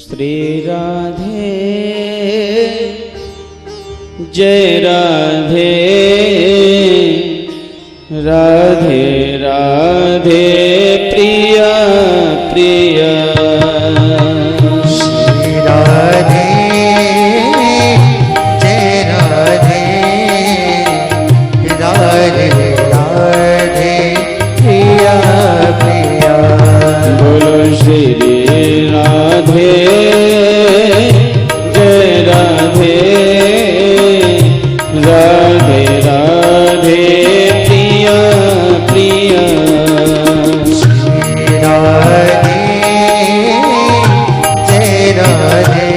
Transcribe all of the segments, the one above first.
श्री राधे जय राधे राधे राधे प्रिया प्रिया श्री राधे जय राधे राधे राधे प्रिया प्रिया। बोलो श्री राधे जय राधे राधे राधे प्रिया प्रिया। श्री राधे जय राधे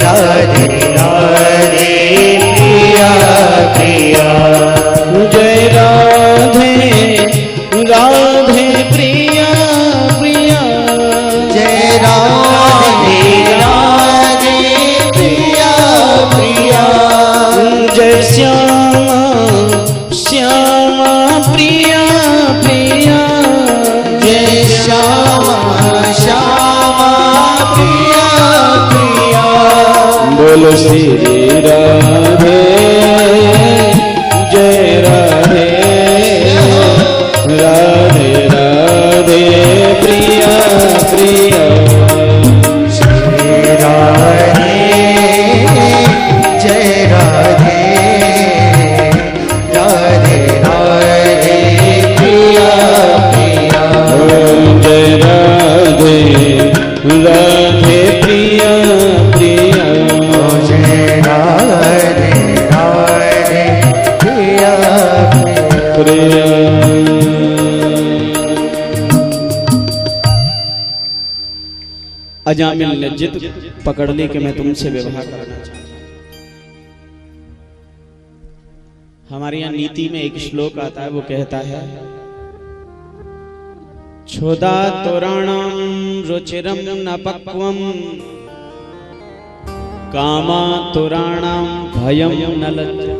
राधे राधे प्रिया प्रिया। जय राधे राधे प्रिया प्रिया। जय राधे राधे प्रिया प्रिया। जय श्यामा श्यामा प्रिया प्रिया। जय श्यामा श्यामा प्रिया प्रिया। बोलो श्री राधे जय राधे राधे राधे प्रिया प्रिया। श्री राधे जय राधे राधे राधे प्रिया प्रिया। जय राधे राधे प्रिया प्रिया। जय राधे राधे प्रिया प्रिया। अजामिल ने जिद पकड़ ली कि मैं तुमसे विवाह करना चाहता हूं। हमारे यहाँ नीति में एक श्लोक आता है, वो कहता है छोदा तोराणम रुचिरम न पक्वम कामा तोराणम भयम न लज्जा।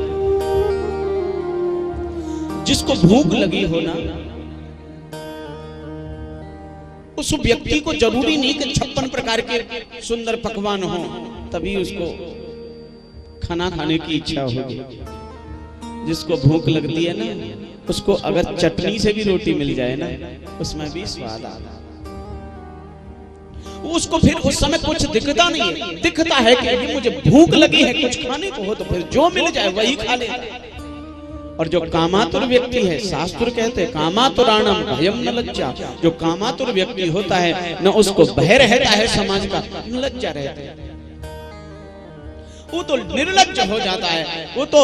जिसको भूख लगी हो ना, उस व्यक्ति को जरूरी नहीं कि 56 प्रकार के सुंदर पकवान हो तभी उसको खाना खाने की इच्छा होगी। जिसको भूख लगती है ना, उसको अगर चटनी से भी रोटी मिल जाए ना, उसमें भी स्वाद आता। उसको फिर उस समय कुछ दिखता नहीं है, दिखता है कि मुझे भूख लगी है, कुछ खाने को हो तो फिर जो मिल जाए वही खा ले। और जो कामातुर व्यक्ति है, शास्त्र कहते हैं कामातुराणम भयम न लज्जा। जो कामातुर व्यक्ति होता है न उसको भय रहता है समाज का, न लज्जा रहता है। वो तो निर्लज्ज हो जाता है, वो तो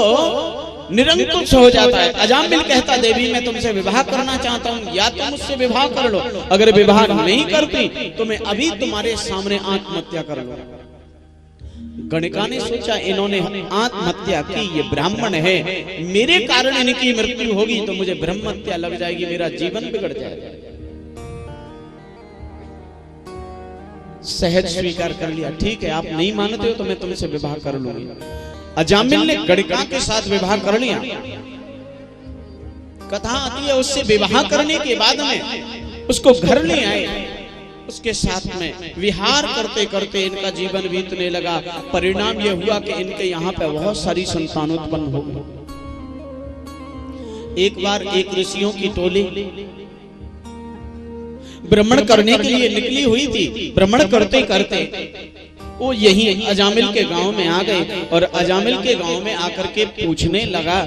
निरंकुश हो जाता है। अजामिल कहता देवी मैं तुमसे विवाह करना चाहता हूँ, या तुम मुझसे विवाह कर लो, अगर विवाह नहीं करती तो मैं अभी तुम्हारे सामने आत्महत्या कर लो। गणिका ने सोचा इन्होंने आत्महत्या की, ये ब्राह्मण है, मेरे कारण इनकी मृत्यु होगी तो मुझे ब्रह्म हत्या लग जाएगी, मेरा जीवन बिगड़ जाएगा। सहज स्वीकार कर लिया, ठीक है आप नहीं मानते हो तो मैं तुमसे विवाह कर लूंगी। अजामिल ने गणिका के साथ विवाह कर लिया। कथा आती है उससे विवाह करने के बाद में उसको घर ले आए, उसके साथ में विहार करते करते इनका जीवन बीतने लगा। परिणाम यह हुआ कि इनके यहाँ पे बहुत सारी संतान उत्पन्न हो गई। एक बार एक ऋषियों की टोली भ्रमण करने के लिए निकली हुई थी। भ्रमण करते करते वो यही अजामिल के गांव में आ गए और अजामिल के गांव में आकर के पूछने लगा।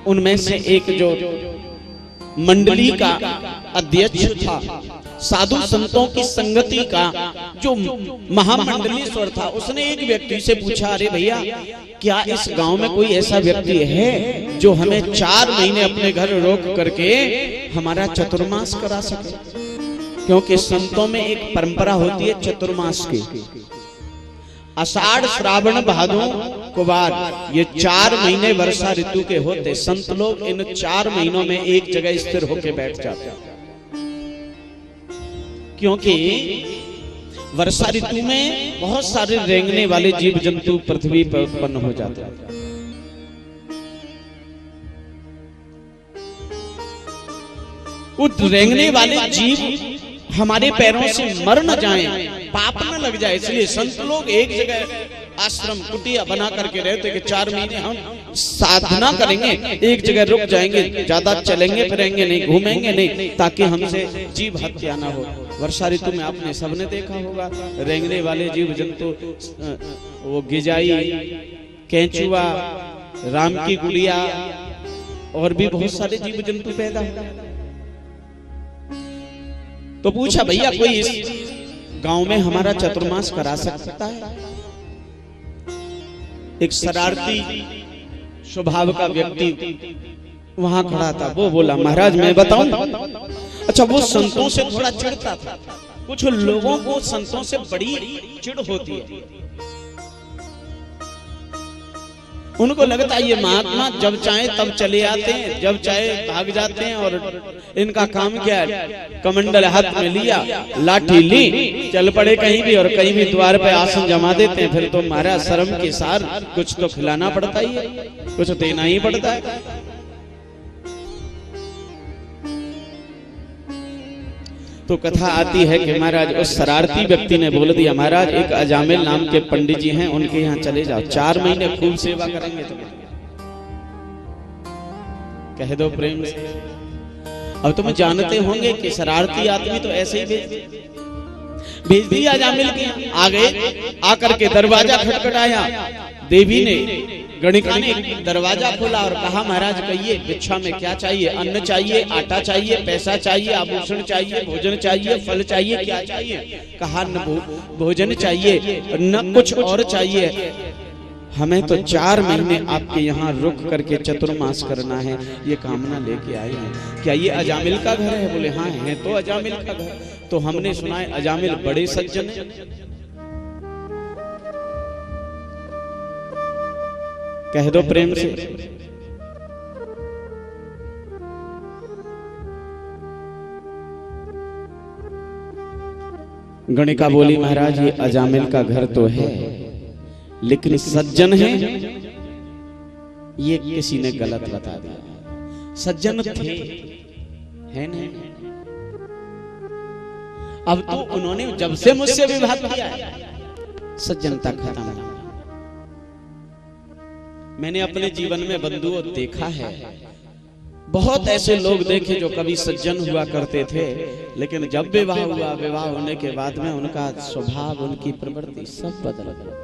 उनमें से एक जो मंडली का अध्यक्ष था, साधु संतों की संगति का जो महामंडलेश्वर था, उसने एक व्यक्ति से पूछा अरे भैया क्या इस गांव में कोई ऐसा व्यक्ति है जो हमें 4 महीने अपने घर रोक करके हमारा चतुर्मास करा सके। क्योंकि संतों में एक परंपरा होती है चतुर्मास की। आषाढ़ श्रावण भादों कुवार ये 4 महीने वर्षा ऋतु के होते। संत लोग इन 4 महीनों में एक जगह स्थिर होकर बैठ जाते हैं, क्योंकि वर्षा ऋतु में बहुत सारे रेंगने वाले जीव जंतु पृथ्वी पर उत्पन्न हो जाते हैं। वो रेंगने वाले जीव हमारे पैरों से मर न जाएं, पाप न लग जाए, इसलिए संत लोग एक जगह आश्रम कुटिया बना करके रहते कि 4 महीने हम साधना करेंगे, एक जगह रुक जाएंगे, ज्यादा चलेंगे फिरेंगे नहीं, घूमेंगे नहीं, ताकि हमसे जीव हत्या ना हो। वर्षा ऋतु में आपने सबने देखा होगा, रेंगने वाले जीव जंतु, वो गिजाई, केंचुआ, राम की गुड़िया और भी बहुत सारे जीव जंतु पैदा हुए। तो पूछा भैया कोई इस गांव में हमारा चतुर्मास करा सकता है? एक शरारती स्वभाव का व्यक्ति वहां खड़ा था, वो बोला महाराज मैं बताऊं। अच्छा, वो संतों से थोड़ा चिढ़ता था, कुछ लोगों को संतों से बड़ी चिढ़ होती है, उनको लगता है ये महात्मा जब चाहे तब चले आते हैं, जब चाहे भाग जाते हैं, और इनका काम क्या है, कमंडल हाथ में लिया, लाठी ली, चल पड़े कहीं भी, और कहीं भी द्वार पे आसन जमा देते हैं। फिर तो महाराज शर्म के सार कुछ तो खिलाना पड़ता ही है, कुछ देना ही पड़ता है। तो कथा आती है कि महाराज उस शरारती व्यक्ति ने बोल दिया, महाराज एक अजामिल नाम के पंडित जी हैं, उनके यहाँ चले जाओ, 4 महीने खूब सेवा करेंगे तुम्हें। कह दो प्रेम से। अब तुम जानते होंगे कि शरारती आदमी तो ऐसे ही भेज दिया अजामिल के यहाँ। आ गए, आकर के दरवाजा खटखटाया, देवी ने गणिका ने दरवाजा खोला और कहा महाराज कहिए भिक्षा में क्या चाहिए, अन्न चाहिए, आटा चाहिए, पैसा चाहिए, आभूषण चाहिए, भोजन चाहिए, फल चाहिए, क्या चाहिए? कहा न भोजन चाहिए न कुछ और चाहिए, हमें तो 4 महीने आपके यहाँ रुक करके चतुर्मास करना है, ये कामना लेके आए हैं। क्या ये अजामिल का घर है? बोले हाँ है तो अजामिल का घर। तो हमने सुना है अजामिल बड़े सज्जन है। कह दो प्रेम से। गणिका बोली महाराज ये अजामिल का घर तो है, लेकिन सज्जन है ये किसी ने गलत बता दिया। सज्जन थे, है नहीं। अब तो उन्होंने जब से मुझसे विवाह किया सज्जनता खत्म। मैंने अपने जीवन में बंधुओं देखा है, बहुत ऐसे लोग देखे जो कभी सज्जन हुआ करते थे, लेकिन जब विवाह हुआ, विवाह होने के बाद में उनका स्वभाव, उनकी प्रवृत्ति सब बदल गया।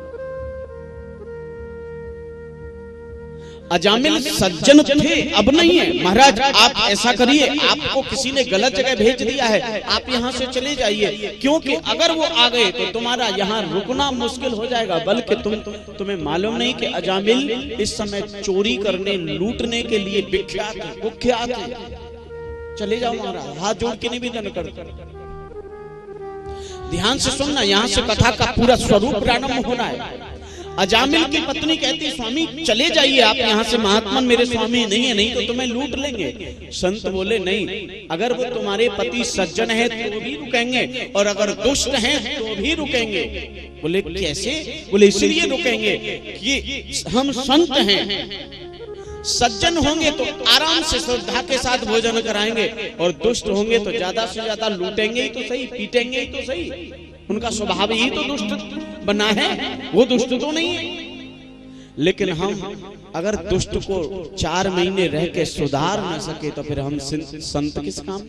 अजामिल सज्जन थे, अब नहीं है। महाराज आप ऐसा करिए, आपको किसी ने गलत जगह भेज दिया है, आप यहाँ से चले जाइए, क्योंकि अगर वो आ गए तो तुम्हारा यहाँ रुकना मुश्किल हो जाएगा। बल्कि तुम्हें मालूम नहीं कि अजामिल इस समय चोरी करने, लूटने के लिए विख्यात है, कुख्यात है। चले जाओ महाराज, हाथ जोड़ के निवेदन करते। ध्यान से सुनना, यहाँ से कथा का पूरा स्वरूप प्रारंभ होना है। अजामिल की पत्नी कहती स्वामी चले जाइए आप यहाँ से, महात्मा मेरे स्वामी नहीं है, नहीं तो तुम्हें लूट लेंगे। संत बोले नहीं, अगर वो तुम्हारे पति सज्जन है तो भी रुकेंगे, और अगर दुष्ट हैं तो भी रुकेंगे। बोले कैसे? बोले इसलिए रुकेंगे कि हम संत हैं, सज्जन होंगे तो आराम से श्रद्धा के साथ भोजन कराएंगे, और दुष्ट होंगे तो ज्यादा से ज्यादा लूटेंगे ही तो सही, पीटेंगे ही तो सही। उनका स्वभाव ही तो दुष्ट बना है, वो दुष्ट तो नहीं है। लेकिन हम अगर दुष्ट को 4 महीने रह के सुधार न सके तो फिर हम संत किस काम?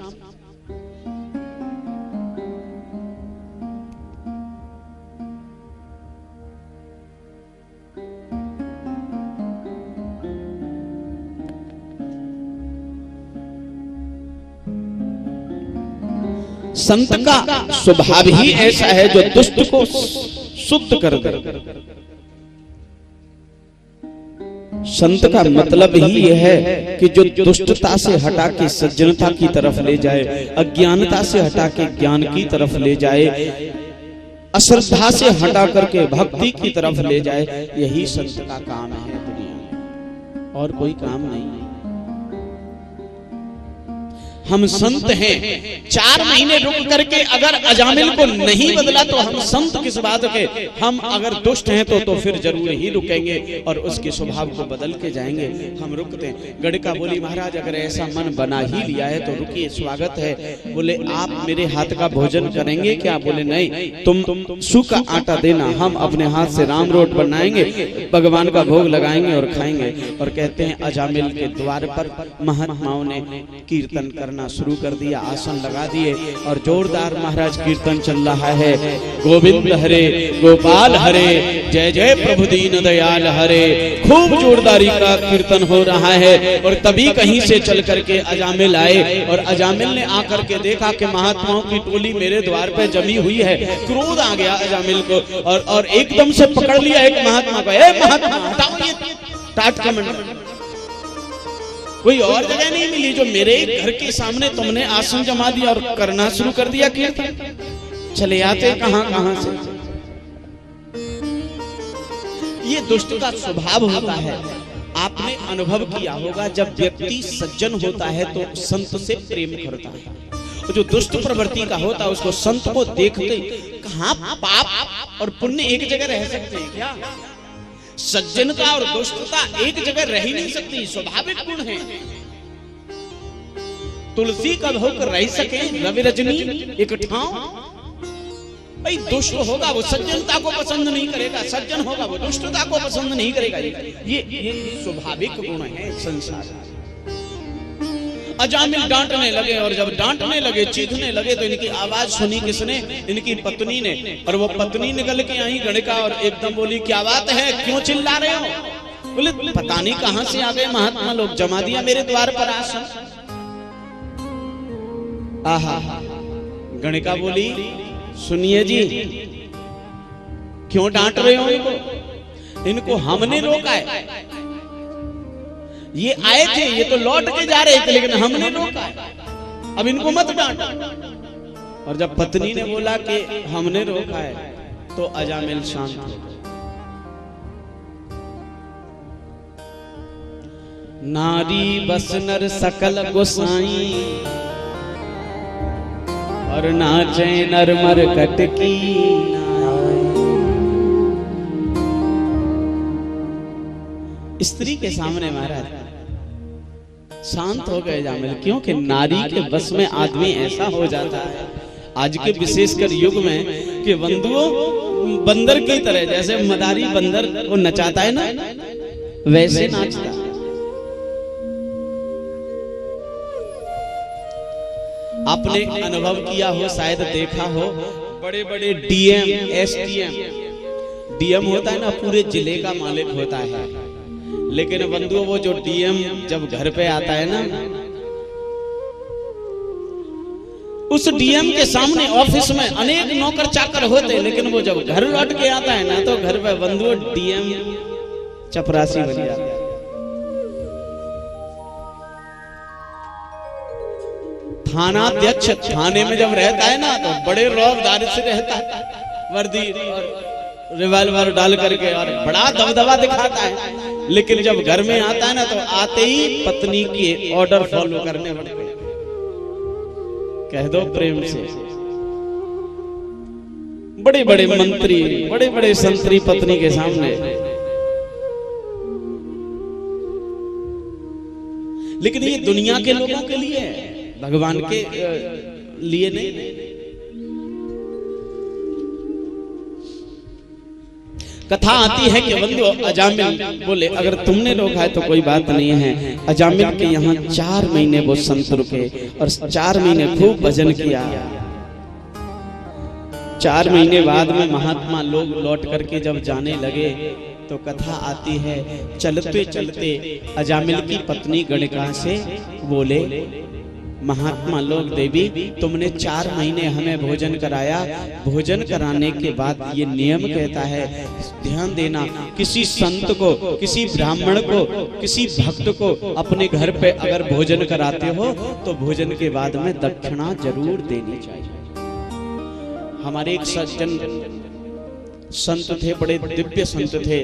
संत का स्वभाव ही ऐसा है जो दुष्ट को शुद्ध कर दे। संत का मतलब ही यह है कि जो दुष्टता से हटा के सज्जनता की तरफ ले जाए, अज्ञानता से हटा के ज्ञान की तरफ ले जाए, अश्रद्धा से हटा करके भक्ति की तरफ ले जाए, यही संत का काम है दुनिया में, और कोई काम नहीं है। हम संत हैं। 4 महीने रुक करके अगर अजामिल को नहीं बदला तो हम संत किस बात के। हम अगर दुष्ट हैं तो फिर जरूर ही रुकेंगे और उसके स्वभाव को बदल के जाएंगे। हम रुकते हैं। गणिका बोली महाराज अगर ऐसा मन बना ही लिया है तो रुकिए, स्वागत है। बोले आप मेरे हाथ का भोजन करेंगे क्या? बोले नहीं, तुम सूखा आटा देना, हम अपने हाथ से राम रोट बनाएंगे, भगवान का भोग लगाएंगे और खाएंगे। और कहते हैं अजामिल के द्वार पर महात्माओं ने कीर्तन करना शुरू कर दिया, आसन लगा दिए और जोरदार महाराज कीर्तन चल रहा है। गोविंद हरे गोपाल हरे, जय जय प्रभु दीन दयाल हरे। खूब जोरदारी का कीर्तन हो रहा है। और तभी कहीं से चल करके अजामिल आए और अजामिल ने आकर के देखा कि महात्माओं की टोली मेरे द्वार पे जमी हुई है। क्रोध आ गया अजामिल को और एकदम से पकड़ लिया एक महात्मा को। ए महात्मा हटाओ ये टाट का मंडल, कोई और जगह नहीं मिली जो मेरे घर के सामने तुमने आसन जमा दिया और करना शुरू कर दिया कीर्तन। चले आते कहां से। ये दुष्ट का स्वभाव होता है। आपने अनुभव किया होगा जब व्यक्ति सज्जन होता है तो संत से प्रेम करता है। तो जो दुष्ट प्रवृत्ति का होता है उसको संत को देखते कहां पाप और पुण्य एक जगह रह सकते हैं क्या? सज्जनता और दुष्टता एक जगह रह ही नहीं सकती, स्वाभाविक गुण है। तुलसी कब होकर रह सके रवि रजनी एक ठाव। भाई दुष्ट होगा वो सज्जनता को पसंद नहीं करेगा, सज्जन होगा वो दुष्टता को पसंद नहीं करेगा। ये स्वाभाविक गुण है संसार। अजामिल डांटने लगे और जब डांटने लगे, चीखने लगे तो इनकी आवाज सुनी किसने? इनकी पत्नी ने। और वो पत्नी निकल के आई गणिका और एकदम बोली क्या बात है, क्यों चिल्ला रहे हो? बोले पता नहीं कहां से आ गए महात्मा लोग, जमा दिया मेरे द्वार पर आसन। आहा, गणिका बोली सुनिए जी, क्यों डांट रहे हो इनको? इनको हमने रोका है। ये आए थे, ये तो लौट के जा रहे थे, लेकिन हमने रोका, अब इनको मत डांटो। और जब पत्नी ने बोला कि हमने रोका है तो अजामिल शांत हो गए। नारी बस नर सकल गोसाई और नाचे नर मरकट की। स्त्री के सामने महाराज शांत हो गए अजामिल, क्योंकि नारी के बस में आदमी ऐसा हो जाता है आज के विशेषकर युग में कि बंधुओं बंदर की तरह, जैसे मदारी बंदर को नचाता है ना वैसे नाचता है। आपने अनुभव किया हो, शायद देखा हो, बड़े बड़े डीएम एसडीएम, डीएम होता है ना पूरे जिले का मालिक होता है, लेकिन बंधुओं वो जो डीएम जब घर पे आता है ना, उस डीएम के सामने ऑफिस में अनेक नौकर चाकर होते, लेकिन वो जब घर लौट के आता है ना तो घर पे बंधुओं डीएम चपरासी बन जाता है। थानाध्यक्ष थाने में जब रहता है ना तो बड़े रौबदारी से रहता है, वर्दी और रिवॉल्वर डाल करके और बड़ा दबदबा दिखाता है, लेकिन जब घर में आता है ना तो आते ही पत्नी के ऑर्डर फॉलो करने पड़ते हैं। कह दो प्रेम से, बड़े बड़े मंत्री, बड़े बड़े संतरी पत्नी के सामने, लेकिन ये दुनिया के लोगों के लिए है, भगवान के लिए नहीं। कथा आती है कि बंधु अजामिल बोले अगर तुमने रोका है तो कोई बात नहीं है। अजामिल के यहाँ 4 महीने वो संत रुके और 4 महीने खूब भजन किया। 4 महीने बाद में महात्मा लोग लौट करके जब जाने लगे तो कथा आती है, चलते चलते अजामिल की पत्नी गणिका से बोले, महात्मा लोग, देवी तुमने 4 महीने हमें भोजन कराया, भोजन कराने के बाद ये नियम कहता है, ध्यान देना, किसी संत को, किसी ब्राह्मण को, किसी भक्त को अपने घर पे अगर भोजन कराते हो तो भोजन के बाद में दक्षिणा जरूर देनी चाहिए। हमारे एक सज्जन संत थे, बड़े दिव्य संत थे,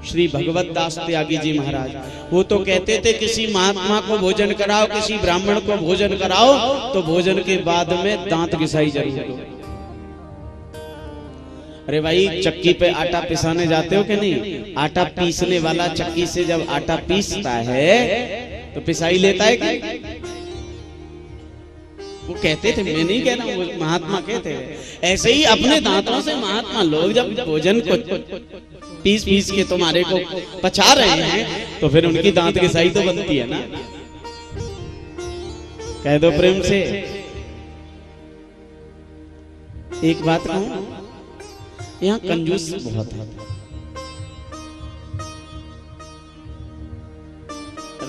श्री भगवत दास त्यागी जी महाराज, वो तो कहते थे किसी महात्मा को भोजन कराओ, किसी ब्राह्मण को भोजन कराओ तो भोजन के बाद में दांत घिसाई जरूर। अरे भाई, चक्की पे आटा पिसाने जाते हो कि नहीं? आटा पीसने वाला चक्की से जब आटा पीसता है तो पिसाई लेता है क्या? वो कहते थे, मैं नहीं कह रहा हूं, वो महात्मा कहते हैं। ऐसे ही अपने दांतों से महात्मा लोग जब भोजन को पीस पीस के तुम्हारे को पचा रहे हैं तो फिर उनकी दांत की सही तो बनती है ना। कह दो प्रेम से। एक बात कहूं, यहाँ कंजूस बहुत है।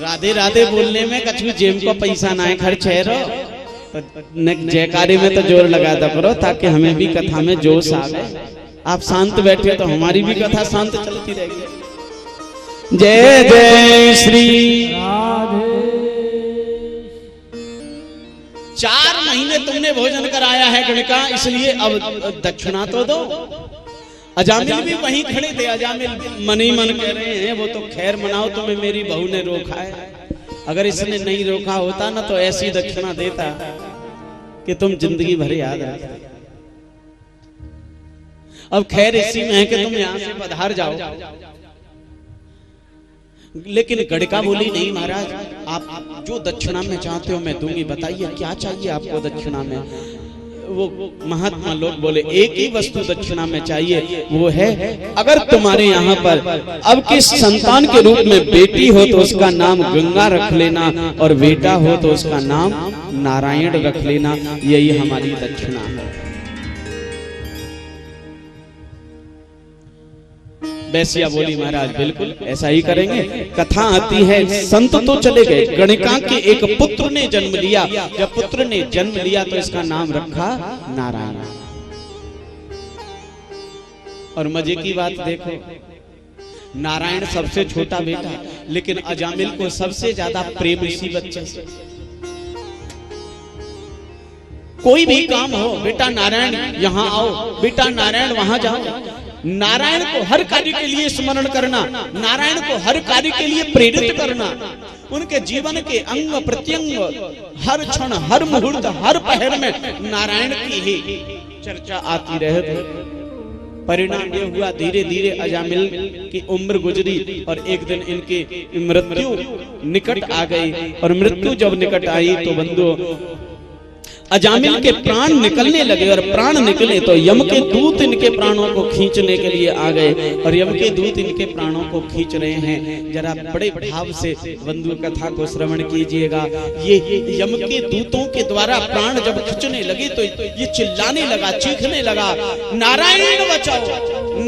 राधे राधे बोलने में कछु जेब को पैसा ना है खर्च है रो, जयकारे में तो जोर लगा दो करो ताकि हमें भी कथा में जोश आ जाए। आप शांत बैठे तो हमारी भी कथा शांत चलती रहेगी। जय जय श्री राधे। 4 महीने तुमने भोजन कराया है गणिका, इसलिए अब दक्षिणा तो दो। अजामिल भी वहीं खड़े थे। अजामिल मन ही मन कह रहे हैं, वो तो खैर मनाओ, तुम्हें मेरी बहू ने रोका है। अगर इसने नहीं रोका होता ना तो ऐसी दक्षिणा देता कि तुम जिंदगी भर याद रखते। अब खैर इसी में है कि तुम यहां से पधार जाओ। लेकिन गणिका बोली, नहीं महाराज, आप जो दक्षिणा में चाहते हो मैं दूंगी, बताइए क्या चाहिए आपको दक्षिणा में। वो महात्मा लोग बोले, एक ही वस्तु दक्षिणा में चाहिए, वो है अगर तुम्हारे यहाँ पर अब किस संतान के रूप में बेटी हो तो उसका नाम गंगा रख लेना, और बेटा हो तो उसका नाम नारायण रख लेना। यही हमारी दक्षिणा है। बैसिया बोली, महाराज बिल्कुल ऐसा ही करेंगे। कथा आती है, संत तो चले गए, गणिका के एक पुत्र ने जन्म लिया। जब पुत्र ने जन्म लिया तो इसका नाम रखा नारायण। और मजे की बात देखो, नारायण सबसे छोटा बेटा, लेकिन अजामिल को सबसे ज्यादा प्रेम इसी बच्चे से। कोई भी काम हो, बेटा नारायण यहाँ आओ, बेटा नारायण वहां जाओ। नारायण को हर कार्य के लिए स्मरण करना, नारायण को हर कार्य के लिए प्रेरित करना। उनके जीवन के अंग प्रत्यंग, हर क्षण, हर मुहूर्त, हर पहर में नारायण की ही चर्चा आती रहे। परिणाम ये हुआ, धीरे धीरे अजामिल की उम्र गुजरी और एक दिन इनकी मृत्यु निकट आ गई। और मृत्यु जब निकट आई तो बंधु अजामिल के प्राण निकलने लगे। और प्राण निकले तो यम के दूत इनके प्राणों को खींचने के लिए आ गए। और यम के दूत इनके प्राणों को खींच रहे हैं। जरा बड़े भाव से बंधु कथा को श्रवण कीजिएगा। ये यम के दूतों के द्वारा प्राण जब खींचने लगे तो ये चिल्लाने लगा, चीखने लगा, नारायण बचाओ,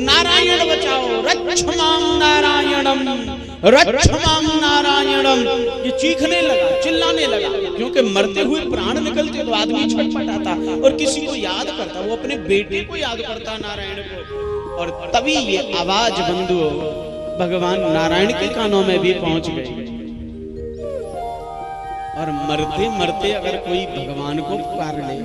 नारायण बचाओ, रक्षमां नारायणम, रक्षमां नारायणम। ये चीखने लगा, चिल्लाने लगा, क्योंकि मरते हुए प्राण निकलते तो आदमी छटपटाता और किसी को याद करता, वो अपने बेटे को याद करता, नारायण को। और तभी ये आवाज बंधु भगवान नारायण के कानों में भी पहुंच गई। और मरते मरते अगर कोई भगवान को पुकार ले,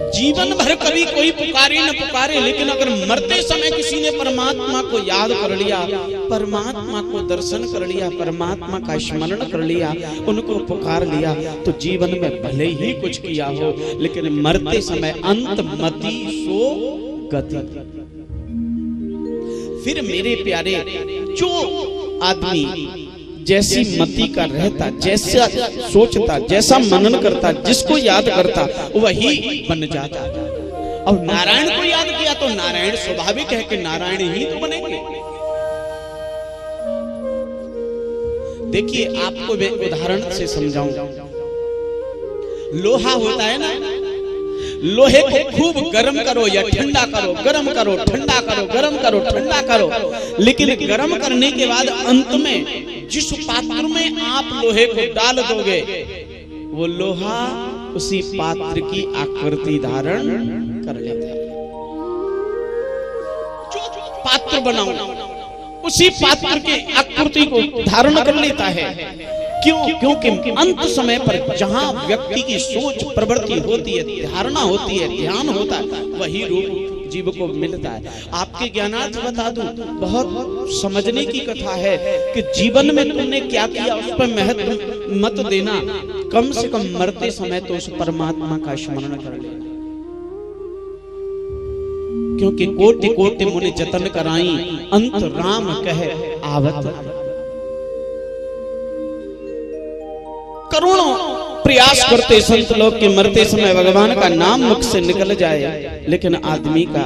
जीवन भर कभी कोई पुकारे न पुकारे, लेकिन अगर मरते समय किसी ने परमात्मा को याद कर लिया, परमात्मा को दर्शन कर लिया, परमात्मा का स्मरण कर लिया, उनको पुकार लिया, तो जीवन में भले ही कुछ किया हो, लेकिन मरते समय अंत मति सो गति। फिर मेरे प्यारे, जो आदमी जैसी मति का रहता, जैसा सोचता, जैसा मनन करता, जिसको याद करता, वही बन जाता। और नारायण को याद किया तो नारायण स्वाभाविक है कि नारायण ही तो बनेंगे। देखिए, आपको मैं उदाहरण से समझाऊं। लोहा होता है ना, लोहे को खूब गर्म करो या ठंडा करो, गर्म करो, ठंडा करो, गर्म करो, ठंडा करो, लेकिन गर्म करने के बाद अंत में जिस पात्र में आप लोहे को डाल दोगे, वो लोहा उसी पात्र की आकृति धारण कर लेता है। जो पात्र बनाओ उसी पात्र के आकृति को धारण कर लेता है। क्यों? क्योंकि अंत समय पर जहां व्यक्ति की सोच प्रवृत्ति होती है, धारणा होती है, ध्यान होता है, वही रूप जीव को मिलता है। आपके ज्ञानार्थ बता दूं, बहुत समझने की कथा है कि जीवन में तुमने क्या किया उस पर महत्व मत देना, कम से कम मरते समय तो उस परमात्मा का स्मरण कर लेना, क्योंकि कोटि कोटि मुनि जतन कराई, अंत राम कहे आवत। करोड़ों प्रयास करते संत लोग के मरते समय भगवान का नाम मुख से निकल जाए, लेकिन आदमी का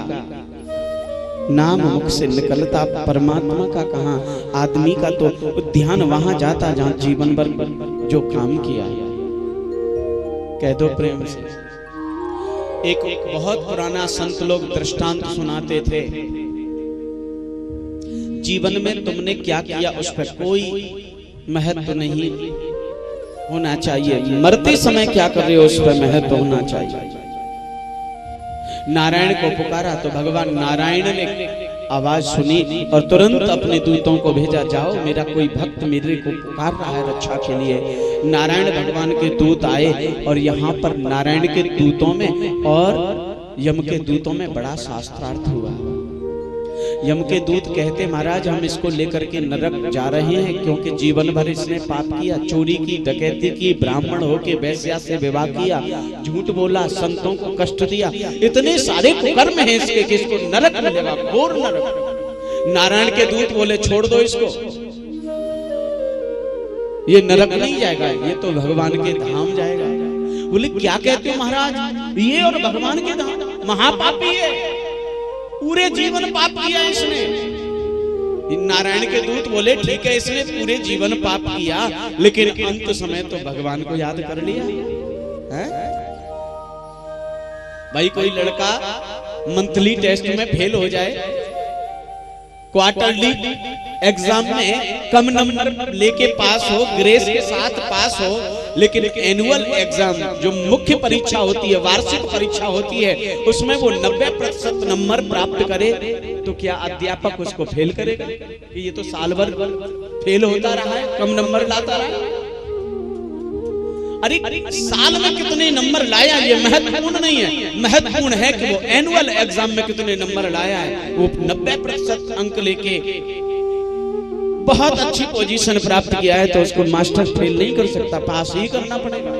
नाम मुख से निकलता परमात्मा का कहां। आदमी का तो ध्यान वहां जाता जहां जीवन भर जो काम किया। कह दो प्रेम से। एक बहुत पुराना संत लोग दृष्टांत सुनाते थे, जीवन में तुमने क्या किया उस पर कोई महत्व नहीं होना चाहिए, मरते समय क्या कर रहे हो उस पर महत्व होना चाहिए। नारायण को पुकारा तो भगवान नारायण ने आवाज सुनी और तुरंत अपने दूतों को भेजा, जाओ मेरा कोई भक्त मेरे को पुकार रहा है रक्षा के लिए। नारायण भगवान के दूत आए और यहाँ पर नारायण के दूतों में और यम के दूतों में बड़ा शास्त्रार्थ हुआ। यम के दूत कहते, महाराज हम इसको लेकर के नरक जा रहे हैं, क्योंकि जीवन भर इसने पाप किया, चोरी की, डकैती की, ब्राह्मण होके वैश्या से विवाह किया, झूठ बोला, संतों को कष्ट दिया, इतने सारे कुकर्म हैं इसके कि इसको नरक मिलेगा, घोर नरक। नारायण के दूत बोले छोड़ दो इसको, ये नरक नहीं जाएगा, ये तो भगवान के धाम जाएगा। बोले क्या कहते हो महाराज, ये और भगवान के धाम? महापापी है, पूरे जीवन पाप किया इसने। नारायण के दूत बोले ठीक है इसने पूरे जीवन पाप किया, लेकिन अंत समय तो भगवान को याद कर लिया है? भाई कोई लड़का मंथली टेस्ट में फेल हो जाए, क्वार्टरली एग्जाम में कम नंबर लेके पास हो, ग्रेस के साथ पास हो, लेकिन एनुअल एग्जाम जो मुख्य परीक्षा होती है, वार्षिक परीक्षा होती है, उसमें वो 90% नंबर प्राप्त करे, तो क्या अध्यापक उसको फेल करेगा? कि ये तो साल भर फेल होता रहा है, कम नंबर लाता रहा। अरे साल में कितने नंबर लाया ये महत्वपूर्ण नहीं है, महत्वपूर्ण है कि वो एनुअल एग्जाम में कितने नंबर लाया है। वो 90% अंक लेके बहुत अच्छी पोजीशन प्राप्त किया है, तो उसको मास्टर फेल नहीं कर सकता, पास ही करना पड़ेगा।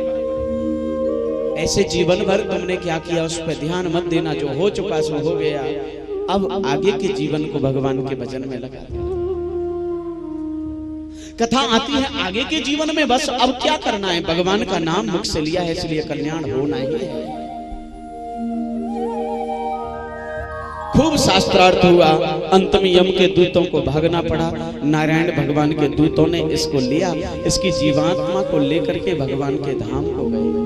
ऐसे जीवन भर तुमने क्या किया उस पर ध्यान मत देना, जो हो चुका सो हो गया। अब आगे के जीवन को भगवान के भजन में लगा दे। कथा आती है आगे के जीवन में, बस अब क्या करना है, भगवान का नाम मुख से लिया है इसलिए कल्याण होना ही है। खूब शास्त्रार्थ हुआ, अंत में यम के दूतों को भागना पड़ा। नारायण भगवान के दूतों ने इसको लिया, इसकी जीवात्मा को लेकर के भगवान के धाम को गए।